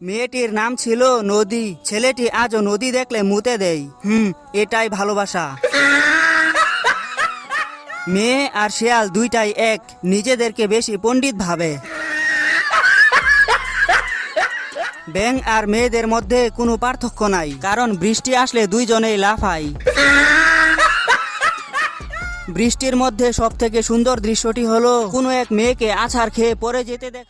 মেয়েটির নাম ছিল নদী। ছেলেটি আজও নদী দেখলে মুতে দেয়। এটাই ভালোবাসা। মেয়ে আর শেয়াল দুইটাই এক, নিজেদেরকে বেশি পণ্ডিত ভাবে। ব্যাঙ আর মেয়েদের মধ্যে কোনো পার্থক্য নাই, কারণ বৃষ্টি আসলে দুইজনেই লাফায়। বৃষ্টির মধ্যে সব থেকে সুন্দর দৃশ্যটি হলো কোনো এক মেয়েকে আছাড় খেয়ে পড়ে যেতে দেখ।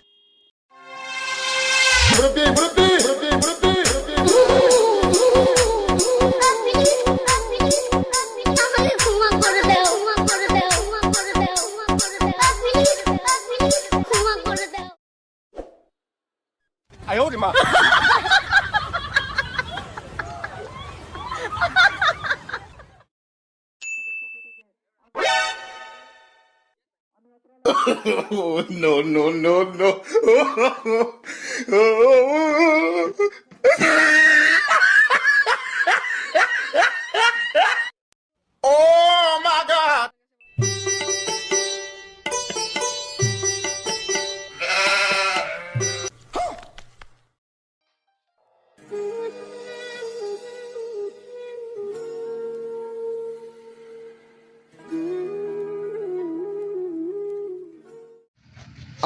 Oh, no, no, no, no. Oh, my God.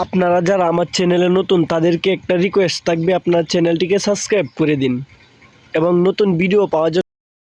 আপনারা যারা আমার চ্যানেলে নতুন তাদেরকে একটা রিকোয়েস্ট থাকবে, আপনার চ্যানেলটিকে সাবস্ক্রাইব করে দিন এবং নতুন ভিডিও পাওয়ার জন্য